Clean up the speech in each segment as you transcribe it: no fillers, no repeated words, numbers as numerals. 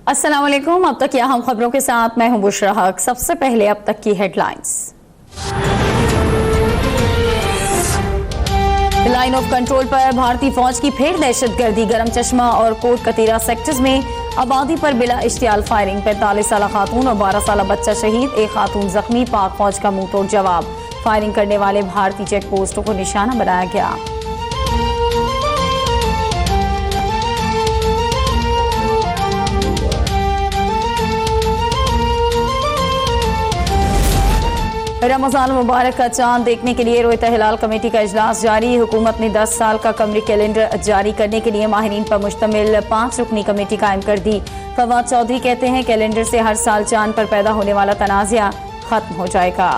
अस्सलाम वालेकुम। अब तक यहाँ हम खबरों के साथ मैं हूं बुशरा हक। सबसे पहले अब तक की हेडलाइंस। लाइन ऑफ कंट्रोल पर भारतीय फौज की फिर दहशतगर्दी। गरम चश्मा और कोट कतीरा सेक्टर्स में आबादी पर बिला इश्तियाल फायरिंग। 45 साल खातून और 12 साल बच्चा शहीद, एक खातून जख्मी। पाक फौज का मुंह तोड़ जवाब। फायरिंग करने वाले भारतीय चेक पोस्टों को निशाना बनाया गया। रमजान मुबारक का चांद देखने के लिए रोयता हिलाल कमेटी का इजलास जारी। हुकूमत ने 10 साल का कमरी कैलेंडर जारी करने के लिए माहिरीन पर मुश्तमिल 5 रुकनी कमेटी कायम कर दी। फवाद चौधरी कहते हैं कैलेंडर से हर साल चांद पर पैदा होने वाला तनाज़ा खत्म हो जाएगा।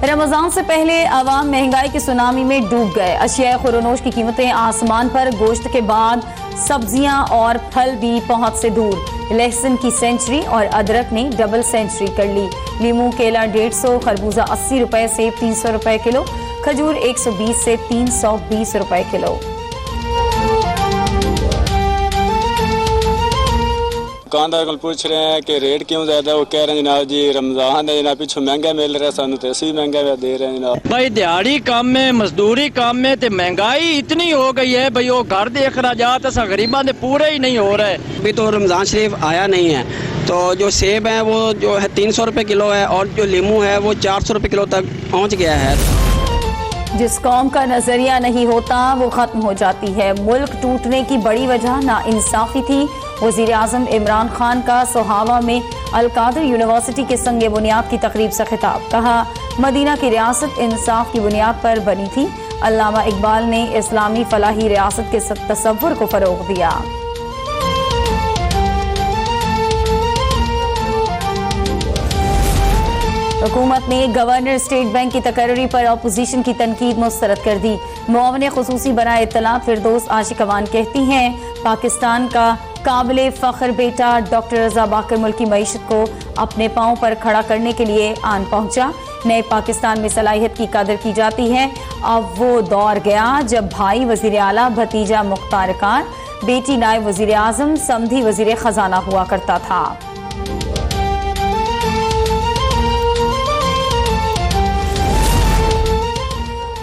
रमजान से पहले आवाम महंगाई की सुनामी में डूब गए। अशिया खुरनोश की कीमतें आसमान पर। गोश्त के बाद सब्जियां और फल भी पहुंच से दूर। लहसुन की सेंचुरी और अदरक ने डबल सेंचुरी कर ली। लीमू केला 150, खरबूजा 80 रुपए, सेब 300 रुपए किलो, खजूर 120 से 320 रुपए किलो। दुकानदार को पूछ रहे हैं कि रेट क्यों ज्यादा, वो कह रहे हैं जनाब जी रमजान है जनाब, पीछे महंगा मिल रहा है, सानू तो ऐसे ही महंगा दे रहे हैं जनाब। भाई दिहाड़ी काम में मजदूरी काम में ते महंगाई इतनी हो गई है भाई, वो घर दे अखराजात असा गरीबां दे पूरे ही नहीं हो रहे। अभी तो रमजान शरीफ आया नहीं है, तो जो सेब है वो जो है 300 रुपए किलो है और जो लीमू है वो 400 रुपए किलो तक पहुँच गया है। जिस कौम का नजरिया नहीं होता वो खत्म हो जाती है। मुल्क टूटने की बड़ी वजह नाइंसाफी थी। वजीर आजम इमरान खान का सोहावा में अलकादर यूनिवर्सिटी के संगे बुनियाद की तकरीब से खिताब। कहा मदीना की रियासत इंसाफ की बुनियाद पर बनी थी। अल्लामा इकबाल ने इस्लामी फलाही रियासत के तसव्वुर को फरोग दिया। हुकूमत ने गवर्नर स्टेट बैंक की तकर्री पर अपोजिशन की तनकीद मुस्तरद कर दी। मुआवने खुसूसी बनाए इत्तलात फिरदौस आशिकवान कहती हैं पाकिस्तान का काबिले फख्र बेटा डॉक्टर रजा बाकर मुल्क की मईशत को अपने पांव पर खड़ा करने के लिए आन पहुंचा। नए पाकिस्तान में सलाहियत की कदर की जाती है। अब वो दौर गया जब भाई वजीर आला, भतीजा मुख्तार कार, बेटी नायब वजीर आजम, समधी वजीर खजाना हुआ करता था।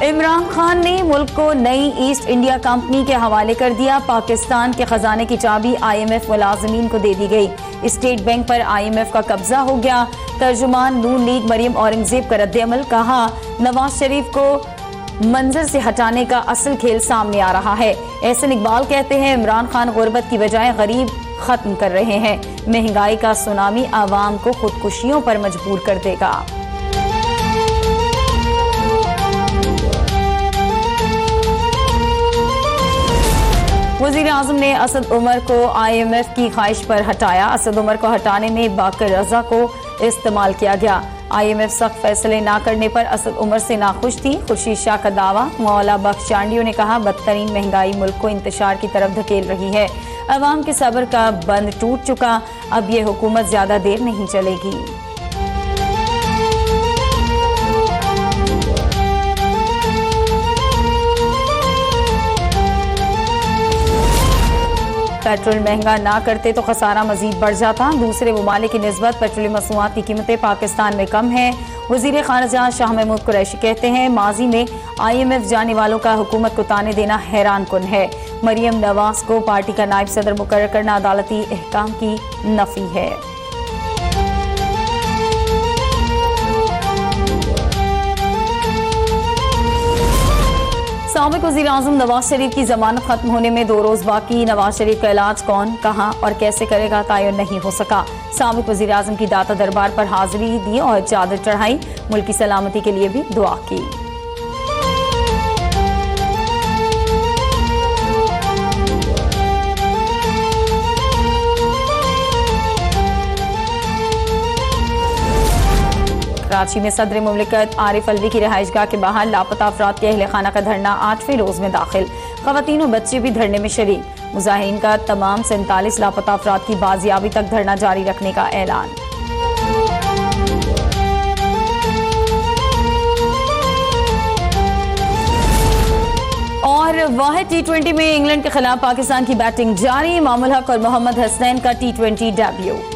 इमरान खान ने मुल्क को नई ईस्ट इंडिया कंपनी के हवाले कर दिया। पाकिस्तान के खजाने की चाबी IMF मुलाजिमीन को दे दी गई। स्टेट बैंक पर IMF का कब्जा हो गया। तर्जुमान नून लीग मरियम औरंगजेब का रद्द-ए-अमल। कहा नवाज शरीफ को मंजर से हटाने का असल खेल सामने आ रहा है। एहसन इकबाल कहते हैं इमरान खान गुर्बत की बजाय गरीब खत्म कर रहे हैं। महंगाई का सुनामी आवाम को खुदकुशियों पर मजबूर कर देगा। वजीर आजम ने असद उमर को IMF की ख्वाहिश पर हटाया। असद उमर को हटाने में बाकर रजा को इस्तेमाल किया गया। IMF सख्त फैसले ना करने पर असद उमर से नाखुश थी। खुर्शीद शाह का दावा। मौला बख्श चांडियों ने कहा बदतरीन महंगाई मुल्क को इंतशार की तरफ धकेल रही है। अवाम के सब्र का बंद टूट चुका। अब ये हुकूमत ज्यादा देर नहीं चलेगी। पेट्रोल महंगा ना करते तो खसारा मजीद बढ़ जाता। दूसरे ममालिक की निस्बत पेट्रोलियम मसनूआत की कीमतें पाकिस्तान में कम है। वजीर खारजा शाह महमूद कुरैशी कहते हैं माजी में IMF जाने वालों का हुकूमत को ताने देना हैरान कुन है। मरियम नवाज को पार्टी का नायब सदर मुकर्रर करना अदालती अहकाम की नफी है। साबिक वज़ीर आज़म नवाज शरीफ की जमानत खत्म होने में 2 रोज बाकी। नवाज शरीफ का इलाज कौन, कहां और कैसे करेगा तयन नहीं हो सका। साबिक वज़ीर आज़म की दाता दरबार पर हाजिरी दी और चादर चढ़ाई। मुल्क की सलामती के लिए भी दुआ की। कराची में सदर मुमलिकत आरिफ अलवी की रिहाइशगाह के बाहर लापता अफराद के अहल खाना का धरना 8वें रोज में दाखिल। खवातीन और बच्चे भी धरने में शरीक। मुजाहिरीन का तमाम 47 लापता अफराद की बाजियाबी तक धरना जारी रखने का ऐलान। और वाहिद T20 में इंग्लैंड के खिलाफ पाकिस्तान की बैटिंग जारी। इमामुल हक और मोहम्मद हसनैन का T20 डेब्यू।